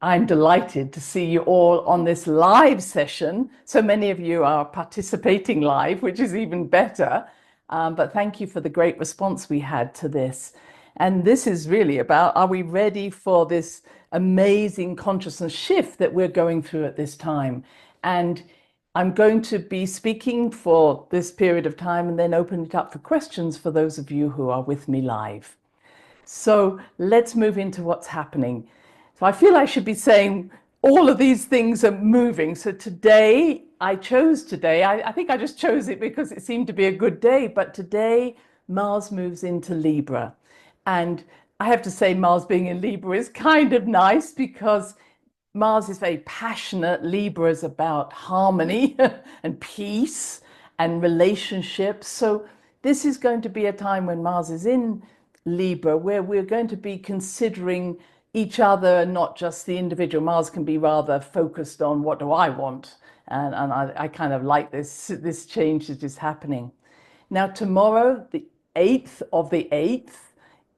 I'm delighted to see you all on this live session. So many of you are participating live, which is even better. But thank you for the great response we had to this. And this is really about, are we ready for this amazing consciousness shift that we're going through at this time? And I'm going to be speaking for this period of time and then open it up for questions for those of you who are with me live. So let's move into what's happening. So I feel I should be saying all of these things are moving. So today, I think I just chose it because it seemed to be a good day, but today Mars moves into Libra. And I have to say Mars being in Libra is kind of nice because Mars is very passionate. Libra is about harmony and peace and relationships. So this is going to be a time when Mars is in Libra where we're going to be considering each other, not just the individual. Mars can be rather focused on what do I want? And I kind of like this change that is happening. Now, tomorrow, the 8th of the 8th,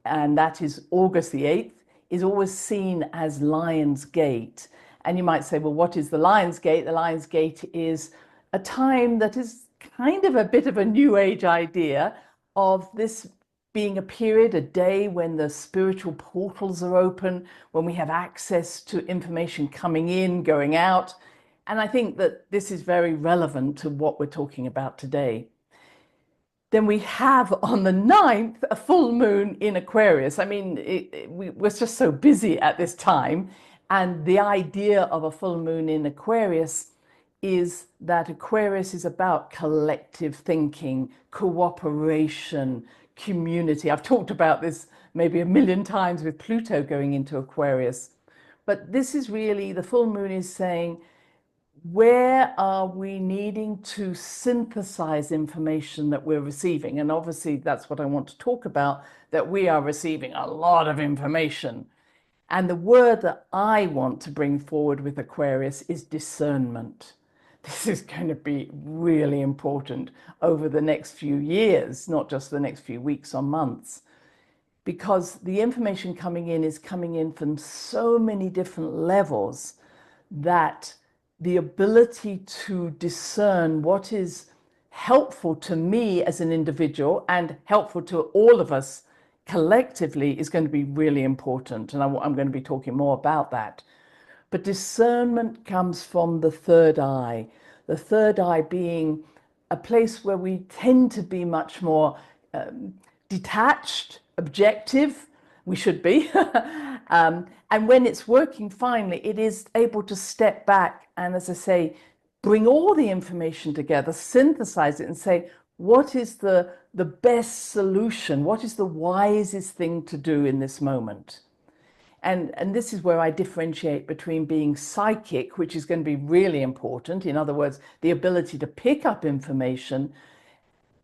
and that is August the 8th, is always seen as Lion's Gate. And you might say, well, what is the Lion's Gate? The Lion's Gate is a time that is kind of a bit of a new age idea of this being a period, a day when the spiritual portals are open, when we have access to information coming in, going out. And I think that this is very relevant to what we're talking about today. Then we have on the 9th a full moon in Aquarius. I mean, we're just so busy at this time. And the idea of a full moon in Aquarius is that Aquarius is about collective thinking, cooperation, community. I've talked about this maybe a million times with Pluto going into Aquarius. But this is really, the full moon is saying, where are we needing to synthesize information that we're receiving? And obviously that's what I want to talk about, that we are receiving a lot of information. And the word that I want to bring forward with Aquarius is discernment. This is going to be really important over the next few years, not just the next few weeks or months, because the information coming in is coming in from so many different levels that the ability to discern what is helpful to me as an individual and helpful to all of us collectively is going to be really important. And I'm going to be talking more about that. But discernment comes from the third eye being a place where we tend to be much more detached, objective. We should be. And when it's working finely, it is able to step back and, as I say, bring all the information together, synthesize it and say, what is the best solution? What is the wisest thing to do in this moment? And this is where I differentiate between being psychic, which is going to be really important. In other words, the ability to pick up information,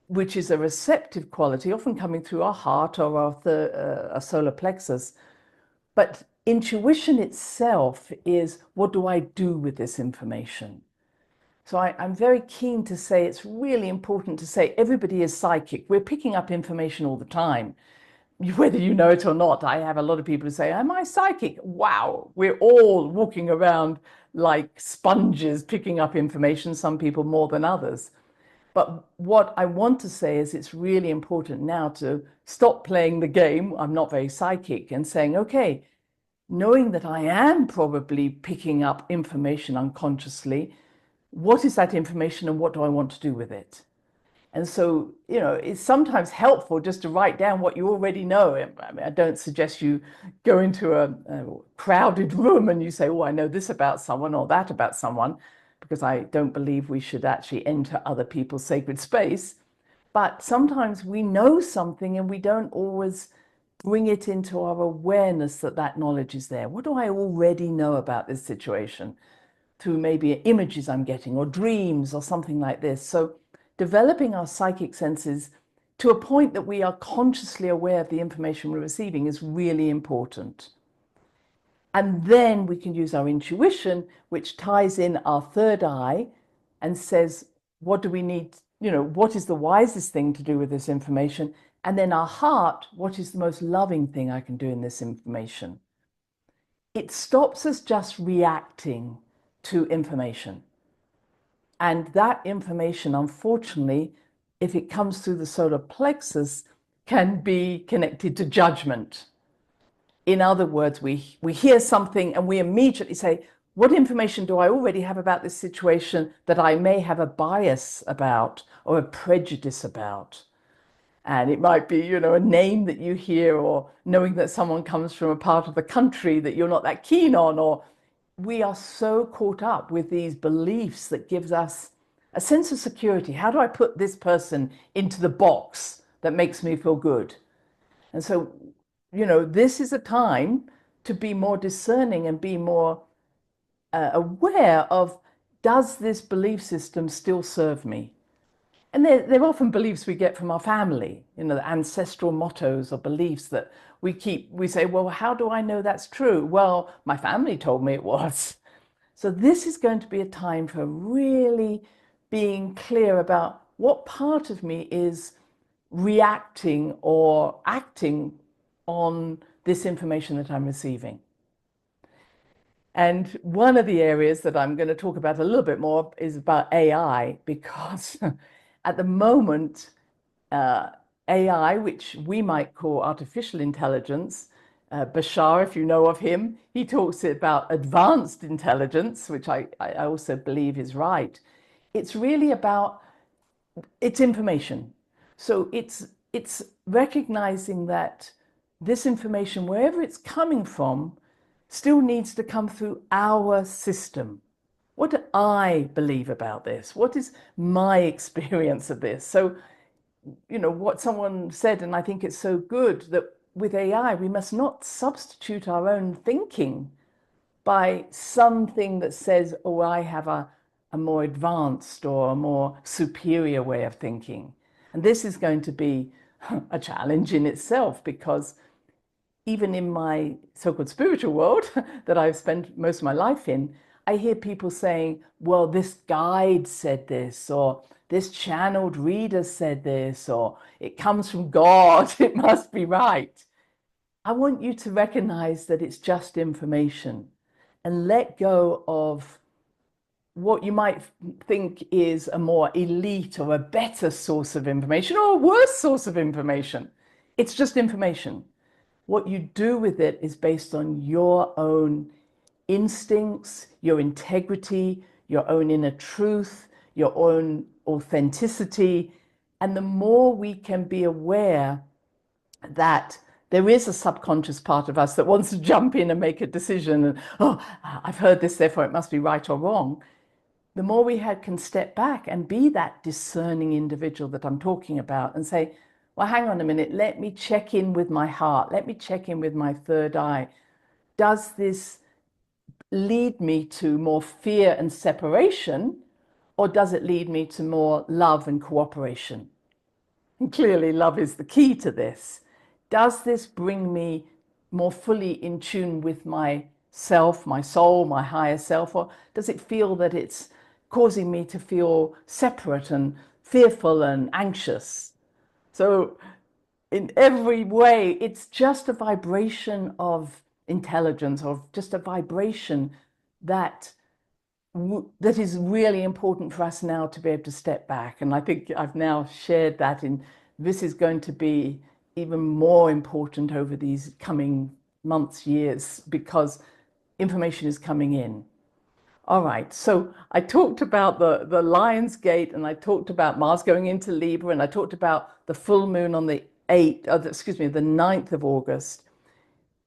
which is a receptive quality, often coming through our heart or our solar plexus. But intuition itself is, what do I do with this information? So I'm very keen to say it's really important to say everybody is psychic. We're picking up information all the time, whether you know it or not. I have a lot of people who say, am I psychic? Wow, we're all walking around like sponges picking up information, some people more than others. But what I want to say is it's really important now to stop playing the game, I'm not very psychic, and saying, okay, knowing that I am probably picking up information unconsciously, what is that information and what do I want to do with it? And so, it's sometimes helpful just to write down what you already know. I mean, I don't suggest you go into a crowded room and you say, oh, I know this about someone or that about someone, because I don't believe we should actually enter other people's sacred space. But sometimes we know something and we don't always bring it into our awareness that that knowledge is there. What do I already know about this situation? Through maybe images I'm getting or dreams or something like this. So developing our psychic senses to a point that we are consciously aware of the information we're receiving is really important. And then we can use our intuition, which ties in our third eye and says, what do we need? What is the wisest thing to do with this information? And then our heart, what is the most loving thing I can do in this information? it stops us just reacting to information. And that information, unfortunately, if it comes through the solar plexus, can be connected to judgment. In other words, we hear something and we immediately say, what information do I already have about this situation that I may have a bias about or a prejudice about? And it might be, a name that you hear, or knowing that someone comes from a part of the country that you're not that keen on, or we are so caught up with these beliefs that gives us a sense of security. How do I put this person into the box that makes me feel good? And so, this is a time to be more discerning and be more aware of, does this belief system still serve me? And they're often beliefs we get from our family, the ancestral mottos or beliefs that we say, well, how do I know that's true? Well, my family told me it was. So this is going to be a time for really being clear about what part of me is reacting or acting on this information that I'm receiving. And one of the areas that I'm going to talk about a little bit more is about AI, because at the moment, AI, which we might call artificial intelligence, Bashar, if you know of him, he talks about advanced intelligence, which I also believe is right. It's really about, it's information. So it's recognizing that this information, wherever it's coming from, still needs to come through our system. What do I believe about this? What is my experience of this? So, what someone said, and I think it's so good, that with AI, we must not substitute our own thinking by something that says, oh, I have a more advanced or a more superior way of thinking. And this is going to be a challenge in itself, because even in my so-called spiritual world that I've spent most of my life in, I hear people saying, well, this guide said this, or this channeled reader said this, or it comes from God, it must be right. I want you to recognize that it's just information, and let go of what you might think is a more elite or a better source of information or a worse source of information. It's just information. What you do with it is based on your own instincts, your integrity, your own inner truth, your own authenticity. And the more we can be aware that there is a subconscious part of us that wants to jump in and make a decision, and, oh, I've heard this, therefore it must be right or wrong, the more we can step back and be that discerning individual that I'm talking about and say, well, hang on a minute, let me check in with my heart. Let me check in with my third eye. Does this lead me to more fear and separation, or does it lead me to more love and cooperation? And clearly, love is the key to this. Does this bring me more fully in tune with myself, my soul, my higher self, or does it feel that it's causing me to feel separate and fearful and anxious? So in every way, it's just a vibration of intelligence, or just a vibration that is really important for us now to be able to step back. And I think I've now shared that this is going to be even more important over these coming months, years, because information is coming in. All right, so I talked about the Lion's Gate, and I talked about Mars going into Libra, and I talked about the full moon on the 9th of August.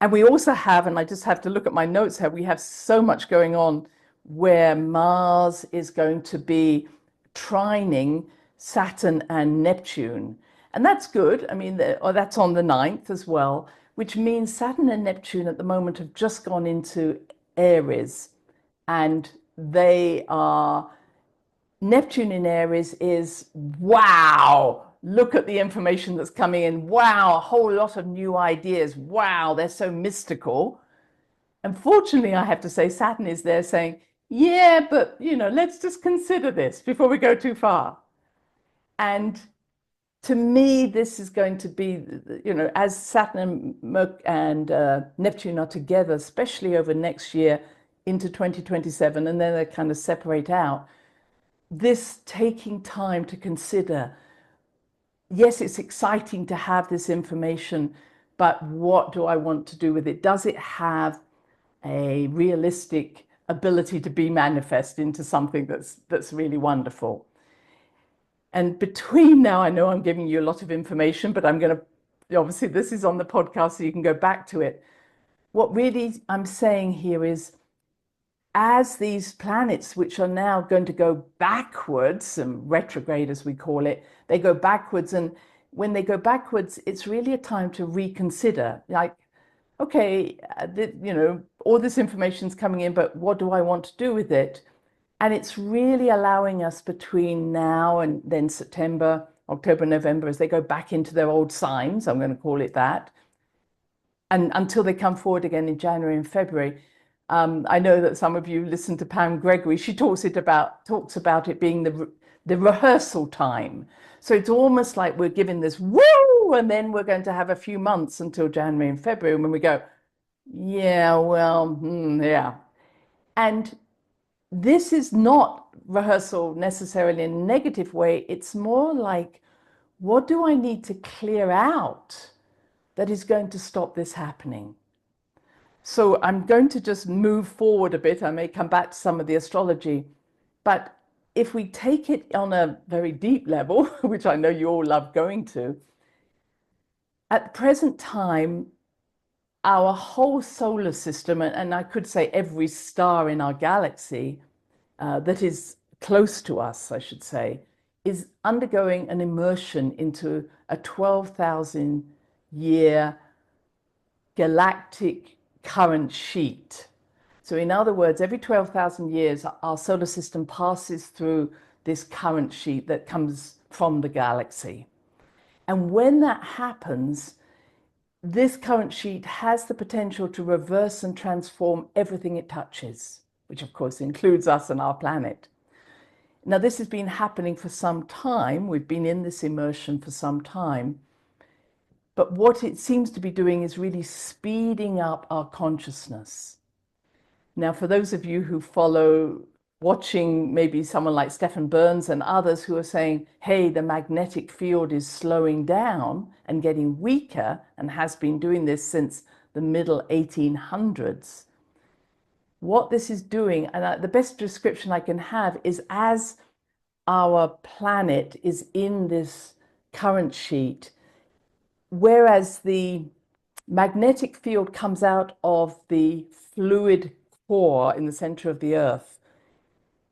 And we also have, and I just have to look at my notes here, we have so much going on where Mars is going to be trining Saturn and Neptune. And that's good. I mean, that's on the 9th as well, which means Saturn and Neptune at the moment have just gone into Aries. And they are, Neptune in Aries is, wow, look at the information that's coming in. Wow, a whole lot of new ideas. Wow, they're so mystical. Unfortunately, I have to say, Saturn is there saying, yeah, but, let's just consider this before we go too far. And To me, this is going to be, as Saturn and Neptune are together, especially over next year into 2027, and then they kind of separate out, this taking time to consider, yes, it's exciting to have this information, but what do I want to do with it? Does it have a realistic ability to be manifest into something that's really wonderful? And between now, I know I'm giving you a lot of information, but I'm going to, obviously, this is on the podcast, so you can go back to it. What really I'm saying here is, as these planets, which are now going to go backwards, and retrograde as we call it, they go backwards. And when they go backwards, it's really a time to reconsider, like, okay, all this information's coming in, but what do I want to do with it? And it's really allowing us between now and then September, October, November, as they go back into their old signs, I'm going to call it that, and until they come forward again in January and February. I know that some of you listen to Pam Gregory. She talks about it being the rehearsal time. So it's almost like we're giving this woo, and then we're going to have a few months until January and February when we go, yeah, well, yeah. And this is not rehearsal necessarily in a negative way. It's more like, what do I need to clear out that is going to stop this happening? So I'm going to just move forward a bit. I may come back to some of the astrology, but if we take it on a very deep level, which I know you all love going to, at the present time, our whole solar system, and I could say every star in our galaxy that is close to us, I should say, is undergoing an immersion into a 12,000 year galactic current sheet. So in other words, every 12,000 years, our solar system passes through this current sheet that comes from the galaxy. And when that happens, this current sheet has the potential to reverse and transform everything it touches, which of course includes us and our planet. Now, this has been happening for some time. We've been in this immersion for some time. But what it seems to be doing is really speeding up our consciousness. Now, for those of you who follow, watching maybe someone like Stephen Burns and others who are saying, hey, the magnetic field is slowing down and getting weaker, and has been doing this since the middle 1800s, what this is doing, and the best description I can have is, as our planet is in this current sheet, whereas the magnetic field comes out of the fluid core in the center of the Earth,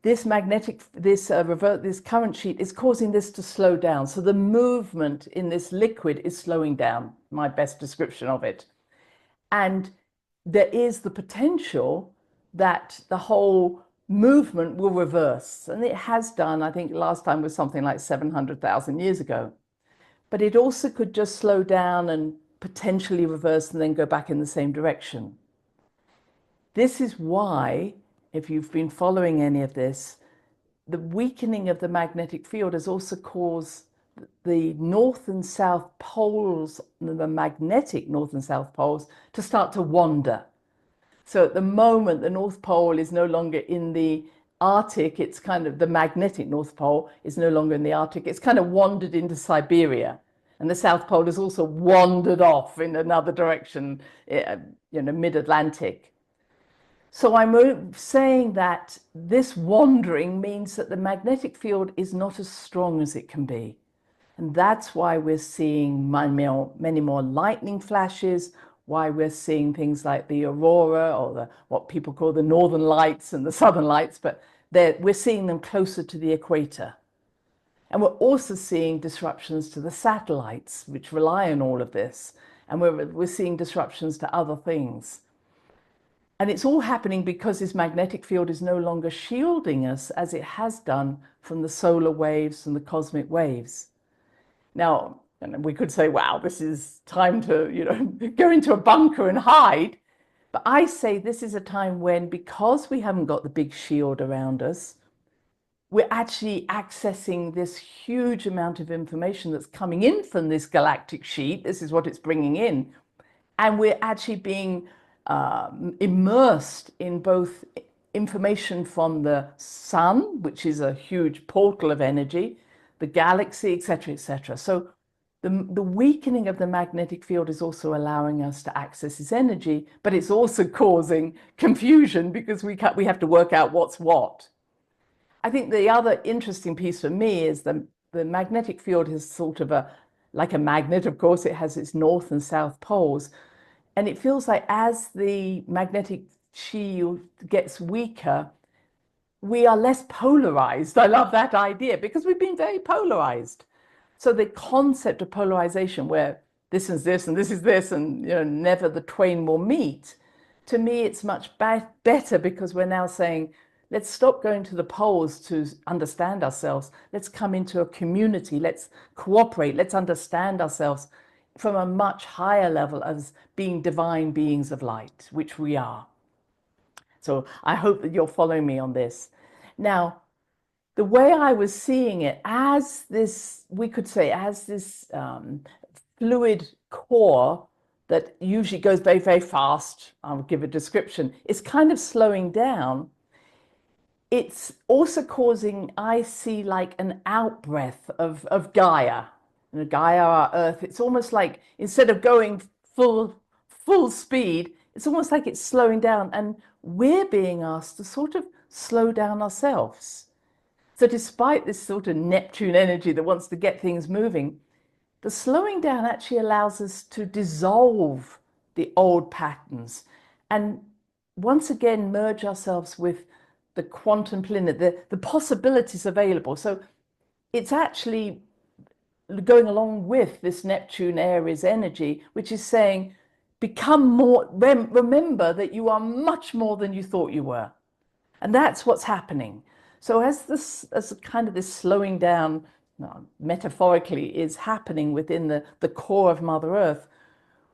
this current sheet is causing this to slow down. So the movement in this liquid is slowing down, my best description of it. And there is the potential that the whole movement will reverse. And it has done. I think last time was something like 700,000 years ago. But it also could just slow down and potentially reverse and then go back in the same direction. This is why, if you've been following any of this, the weakening of the magnetic field has also caused the north and south poles, the magnetic north and south poles, to start to wander. So at the moment, the North Pole is no longer in the Arctic. It's kind of, the magnetic North Pole is no longer in the Arctic. It's kind of wandered into Siberia. And the South Pole has also wandered off in another direction, mid-Atlantic. So I'm saying that this wandering means that the magnetic field is not as strong as it can be. And that's why we're seeing many more lightning flashes, why we're seeing things like the aurora, or what people call the northern lights and the southern lights, but we're seeing them closer to the equator. And we're also seeing disruptions to the satellites, which rely on all of this. And we're seeing disruptions to other things. And it's all happening because this magnetic field is no longer shielding us as it has done from the solar waves and the cosmic waves. Now, we could say, wow, this is time to, go into a bunker and hide. But I say this is a time when, because we haven't got the big shield around us, we're actually accessing this huge amount of information that's coming in from this galactic sheet. This is what it's bringing in. And we're actually being immersed in both information from the sun, which is a huge portal of energy, the galaxy, etc., etc. So the weakening of the magnetic field is also allowing us to access this energy, but it's also causing confusion because we have to work out what's what. I think the other interesting piece for me is the magnetic field is sort of like a magnet. Of course, it has its north and south poles. And it feels like as the magnetic shield gets weaker, we are less polarized. I love that idea because we've been very polarized. So the concept of polarization, where this is this and this is this, and never the twain will meet, to me it's much better because we're now saying, let's stop going to the poles to understand ourselves. Let's come into a community. Let's cooperate. Let's understand ourselves from a much higher level as being divine beings of light, which we are. So I hope that you're following me on this. Now, the way I was seeing it as this, we could say, as this fluid core that usually goes very, very fast, I'll give a description, it's kind of slowing down. It's also causing, I see, like an outbreath of Gaia. Gaia, our Earth, it's almost like instead of going full speed, it's almost like it's slowing down, and we're being asked to sort of slow down ourselves. So despite this sort of Neptune energy that wants to get things moving, the slowing down actually allows us to dissolve the old patterns and once again merge ourselves with the quantum planet, the possibilities available. So it's actually going along with this Neptune Aries energy, which is saying, become more, remember that you are much more than you thought you were. And that's what's happening. So as kind of this slowing down, metaphorically, is happening within the core of Mother Earth,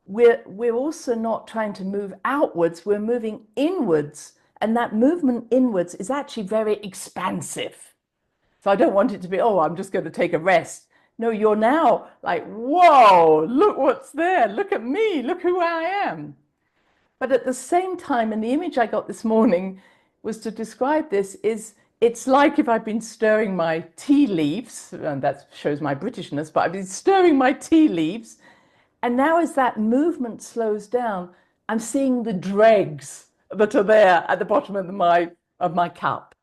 we're also not trying to move outwards, we're moving inwards. And that movement inwards is actually very expansive. So I don't want it to be, oh, I'm just going to take a rest. No, you're now like, whoa, look what's there. Look at me. Look who I am. But at the same time, and the image I got this morning was to describe this, is it's like if I've been stirring my tea leaves, and that shows my Britishness, but I've been stirring my tea leaves. And now as that movement slows down, I'm seeing the dregs that are there at the bottom of my cup.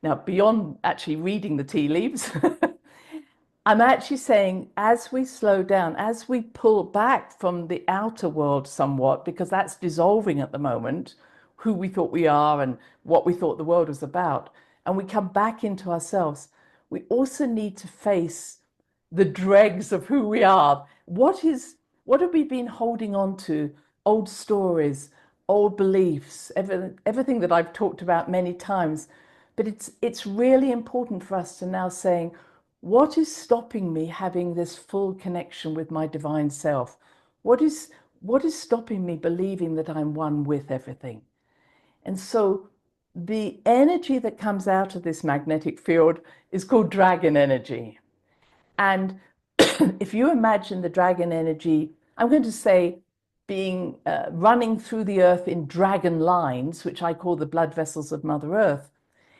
Now, beyond actually reading the tea leaves, I'm actually saying as we slow down, as we pull back from the outer world somewhat, because that's dissolving at the moment, who we thought we are and what we thought the world was about, and we come back into ourselves, we also need to face the dregs of who we are. What have we been holding on to? Old stories, old beliefs, everything that I've talked about many times. But it's really important for us to now saying, what is stopping me having this full connection with my divine self? What is stopping me believing that I'm one with everything? And so the energy that comes out of this magnetic field is called dragon energy. And if you imagine the dragon energy, I'm going to say being running through the earth in dragon lines, which I call the blood vessels of Mother Earth,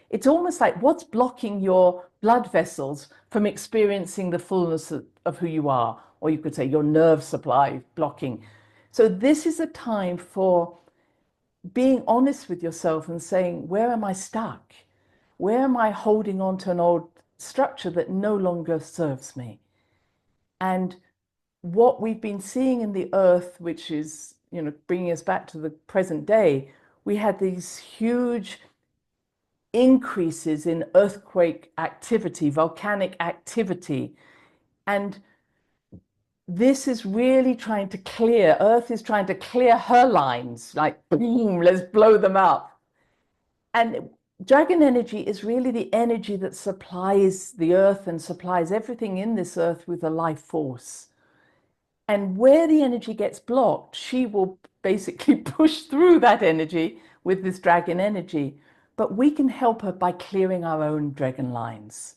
it's almost like what's blocking your blood vessels from experiencing the fullness of who you are, or you could say your nerve supply blocking. So this is a time for being honest with yourself and saying, where am I stuck? Where am I holding on to an old structure that no longer serves me? And what we've been seeing in the earth, which is, bringing us back to the present day, we had these huge increases in earthquake activity, volcanic activity. And this is really trying to clear, Earth is trying to clear her lines, like, boom, let's blow them up. And dragon energy is really the energy that supplies the Earth and supplies everything in this Earth with a life force. And where the energy gets blocked, she will basically push through that energy with this dragon energy. but we can help her by clearing our own dragon lines.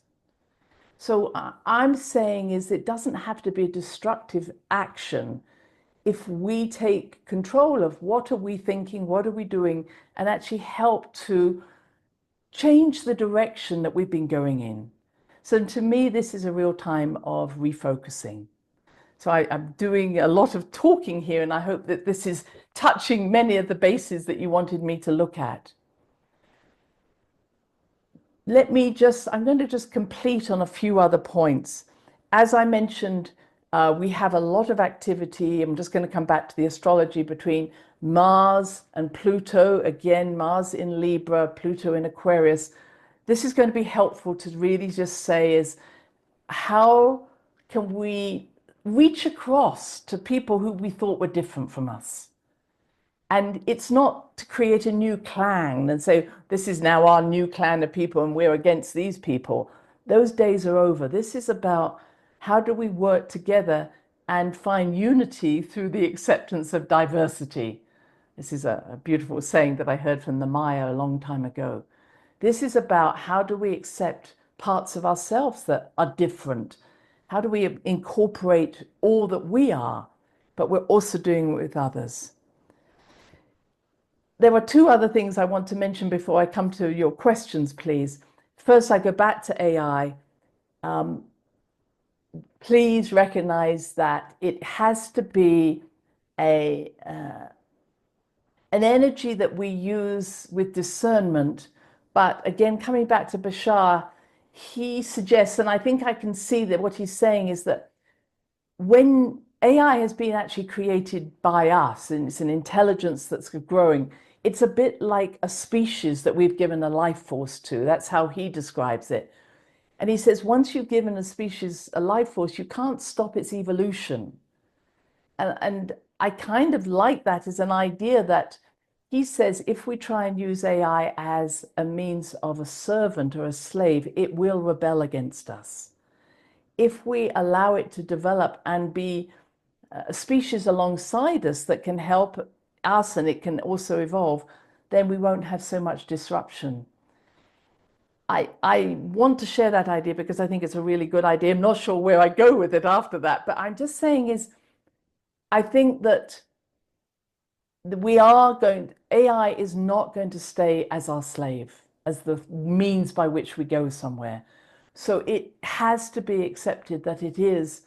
So I'm saying is it doesn't have to be a destructive action if we take control of what are we thinking, what are we doing, and actually help to change the direction that we've been going in. So to me, this is a real time of refocusing. So I'm doing a lot of talking here, and I hope that this is touching many of the bases that you wanted me to look at. I'm going to just complete on a few other points. As I mentioned, we have a lot of activity. I'm just going to come back to the astrology between Mars and Pluto. Again, Mars in Libra, Pluto in Aquarius. This is going to be helpful to really just say is how can we reach across to people who we thought were different from us? And it's not to create a new clan and say, this is now our new clan of people and we're against these people. Those days are over. This is about how do we work together and find unity through the acceptance of diversity. This is a beautiful saying that I heard from the Maya a long time ago. This is about how do we accept parts of ourselves that are different? How do we incorporate all that we are, but we're also doing it with others? There are two other things I want to mention before I come to your questions, please. First, I go back to AI. Please recognize that it has to be an energy that we use with discernment. But again, coming back to Bashar, he suggests, and I think I can see that what he's saying is that when AI has been actually created by us, and it's an intelligence that's growing, it's a bit like a species that we've given a life force to. That's how he describes it. And he says, once you've given a species a life force, you can't stop its evolution. And I kind of like that as an idea that he says, if we try and use AI as a means of a servant or a slave, it will rebel against us. If we allow it to develop and be a species alongside us that can help us and it can also evolve, then we won't have so much disruption. I want to share that idea because I think it's a really good idea. I'm not sure where I go with it after that, but I'm just saying is, I think that AI is not going to stay as our slave, as the means by which we go somewhere. So it has to be accepted that it is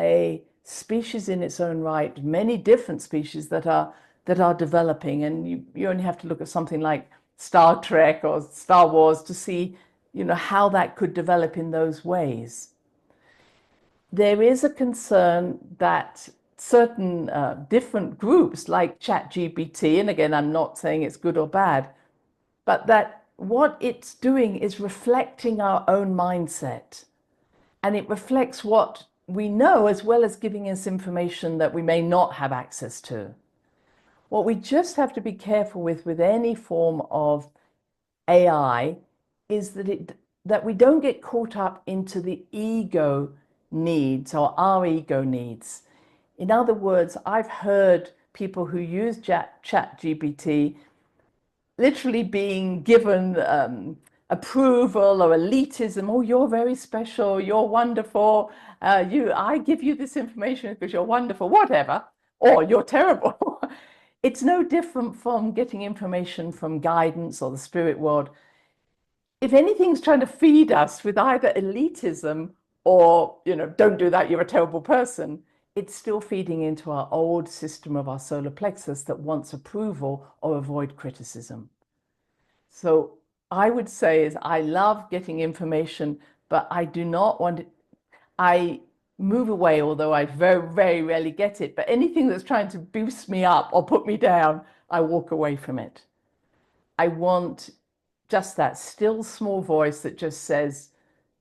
a species in its own right, many different species that are developing. And you only have to look at something like Star Trek or Star Wars to see, how that could develop in those ways. There is a concern that certain different groups like ChatGPT, and again, I'm not saying it's good or bad, but that what it's doing is reflecting our own mindset. And it reflects what we know as well as giving us information that we may not have access to. What we just have to be careful with any form of AI is that we don't get caught up into the ego needs or our ego needs. In other words, I've heard people who use ChatGPT literally being given approval or elitism. Oh, you're very special. You're wonderful. I give you this information because you're wonderful, whatever, or you're terrible. It's no different from getting information from guidance or the spirit world. If anything's trying to feed us with either elitism or, don't do that, you're a terrible person, it's still feeding into our old system of our solar plexus that wants approval or avoid criticism. So I would say is I love getting information, but I do not want it. I move away, although I very, very rarely get it. But anything that's trying to boost me up or put me down, I walk away from it. I want just that still small voice that just says,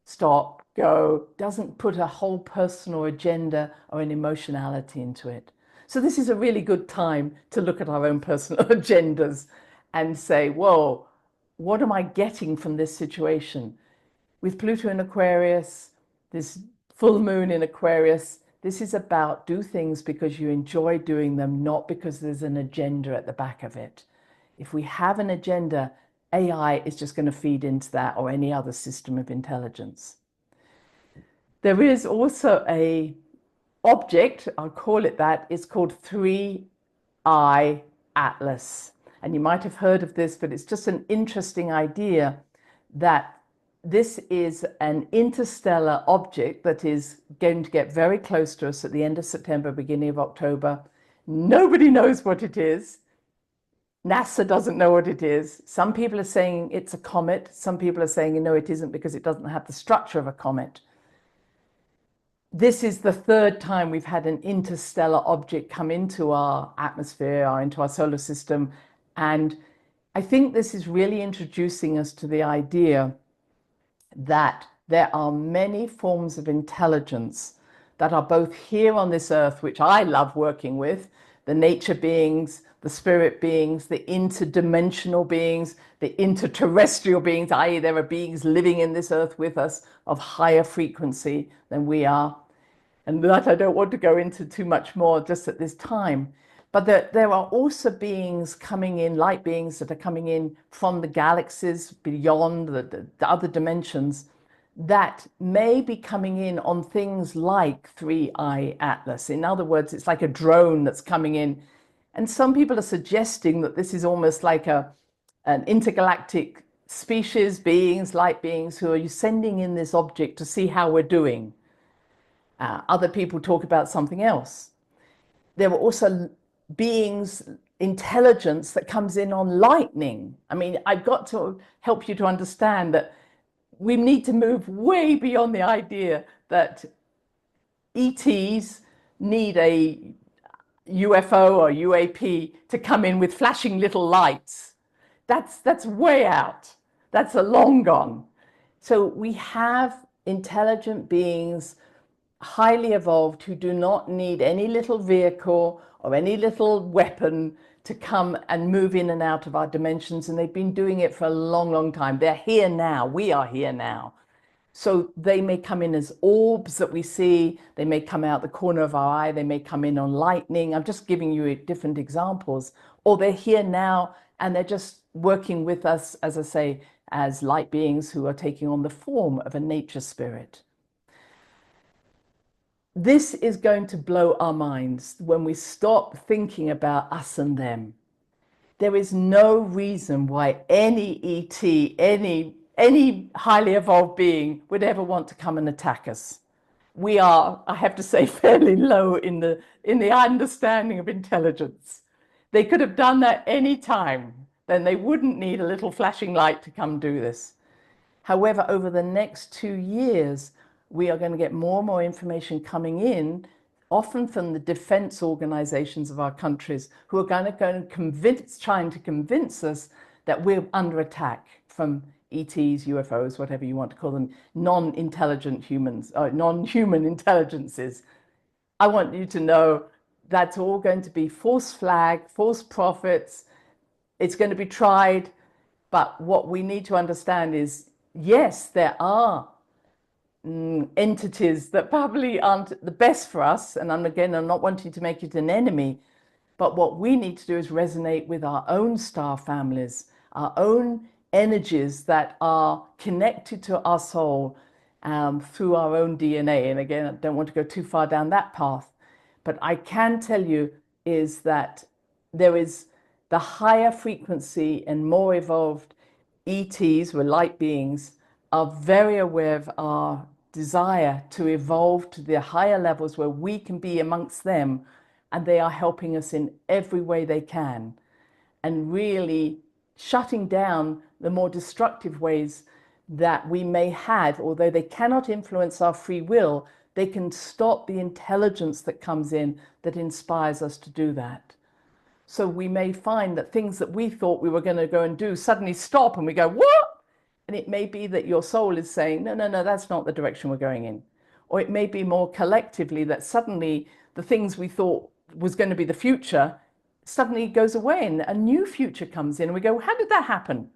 stop, go, doesn't put a whole personal agenda or an emotionality into it. So this is a really good time to look at our own personal agendas and say, whoa, what am I getting from this situation? With Pluto in Aquarius, this full moon in Aquarius, this is about do things because you enjoy doing them, not because there's an agenda at the back of it. If we have an agenda, AI is just going to feed into that or any other system of intelligence. There is also a object, I'll call it that, it's called 3I Atlas. And you might have heard of this, but it's just an interesting idea that this is an interstellar object that is going to get very close to us at the end of September, beginning of October. Nobody knows what it is. NASA doesn't know what it is. Some people are saying it's a comet. Some people are saying, no, it isn't because it doesn't have the structure of a comet. This is the third time we've had an interstellar object come into our atmosphere or into our solar system. And I think this is really introducing us to the idea that there are many forms of intelligence that are both here on this earth, which I love working with, the nature beings, the spirit beings, the interdimensional beings, the interterrestrial beings, i.e. there are beings living in this earth with us of higher frequency than we are. And that I don't want to go into too much more just at this time. But there are also beings coming in, light beings that are coming in from the galaxies beyond the other dimensions that may be coming in on things like 3I Atlas. In other words, it's like a drone that's coming in. And some people are suggesting that this is almost like an intergalactic species, beings, light beings, who are sending in this object to see how we're doing. Other people talk about something else. There were also beings, intelligence that comes in on lightning. I mean, I've got to help you to understand that we need to move way beyond the idea that ETs need a UFO or UAP to come in with flashing little lights. That's way out. That's a long gone. So we have intelligent beings, highly evolved, who do not need any little vehicle or any little weapon to come and move in and out of our dimensions. And they've been doing it for a long, long time. They're here now. We are here now. So they may come in as orbs that we see. They may come out the corner of our eye. They may come in on lightning. I'm just giving you different examples. Or they're here now and they're just working with us, as I say, as light beings who are taking on the form of a nature spirit. This is going to blow our minds when we stop thinking about us and them. There is no reason why any ET, any highly evolved being would ever want to come and attack us. We are, I have to say, fairly low in the understanding of intelligence. They could have done that any time. Then they wouldn't need a little flashing light to come do this. However, over the next 2 years, we are going to get more and more information coming in, often from the defense organizations of our countries, who are going to trying to convince us that we're under attack from ETs, UFOs, whatever you want to call them, non-intelligent humans, non-human intelligences. I want you to know that's all going to be false flag, false prophets. It's going to be tried. But what we need to understand is, yes, there are entities that probably aren't the best for us. And I'm not wanting to make it an enemy. But what we need to do is resonate with our own star families, our own energies that are connected to our soul through our own DNA. And again, I don't want to go too far down that path. But I can tell you is that there is the higher frequency and more evolved ETs, or light beings, are very aware of our desire to evolve to the higher levels where we can be amongst them, and they are helping us in every way they can, and really shutting down the more destructive ways that we may have. Although they cannot influence our free will, they can stop the intelligence that comes in that inspires us to do that. So we may find that things that we thought we were going to go and do suddenly stop, and we go, what? And it may be that your soul is saying, no, that's not the direction we're going in. Or it may be more collectively that suddenly the things we thought was going to be the future suddenly goes away and a new future comes in. And we go, how did that happen?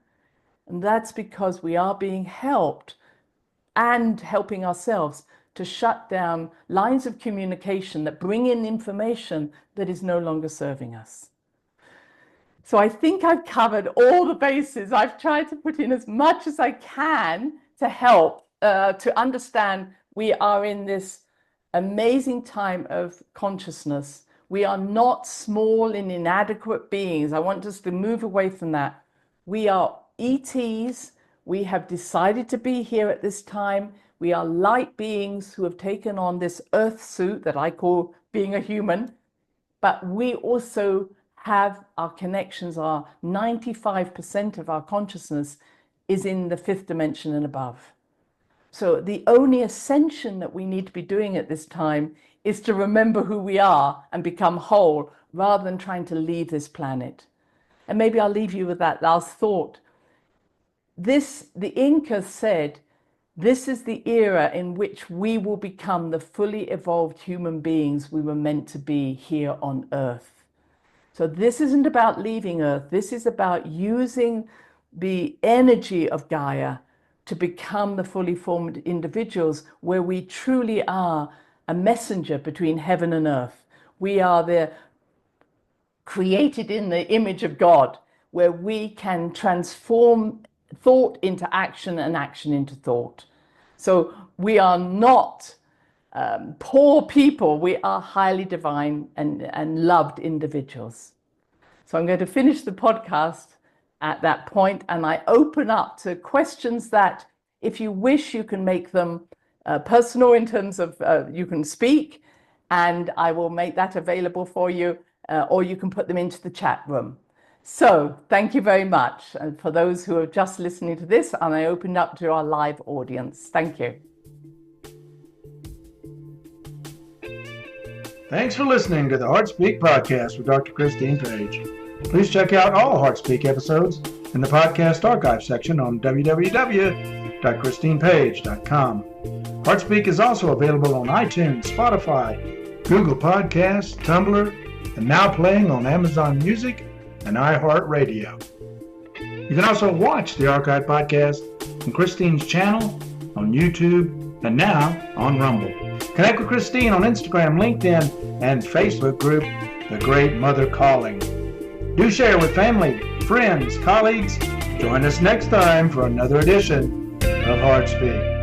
And that's because we are being helped and helping ourselves to shut down lines of communication that bring in information that is no longer serving us. So I think I've covered all the bases. I've tried to put in as much as I can to help to understand we are in this amazing time of consciousness. We are not small and inadequate beings. I want us to move away from that. We are ETs. We have decided to be here at this time. We are light beings who have taken on this earth suit that I call being a human. But we also have our connections, our 95% of our consciousness is in the fifth dimension and above. So the only ascension that we need to be doing at this time is to remember who we are and become whole rather than trying to leave this planet. And maybe I'll leave you with that last thought. The Incas said, this is the era in which we will become the fully evolved human beings we were meant to be here on Earth. So this isn't about leaving Earth. This is about using the energy of Gaia to become the fully formed individuals where we truly are a messenger between heaven and earth. We are the created in the image of God, where we can transform thought into action and action into thought. So we are not poor people. We are highly divine and loved individuals. So I'm going to finish the podcast at that point, and I open up to questions that, if you wish, you can make them personal in terms of you can speak, and I will make that available for you, or you can put them into the chat room. So thank you very much. And for those who are just listening to this, and I opened up to our live audience. Thank you. Thanks for listening to the HeartSpeak podcast with Dr. Christine Page. Please check out all HeartSpeak episodes in the podcast archive section on www.christinepage.com. HeartSpeak is also available on iTunes, Spotify, Google Podcasts, Tumblr, and now playing on Amazon Music and iHeartRadio. You can also watch the archive podcast on Christine's channel, on YouTube, and now on Rumble. Connect with Christine on Instagram, LinkedIn, and Facebook group, The Great Mother Calling. Do share with family, friends, colleagues. Join us next time for another edition of HeartSpeak.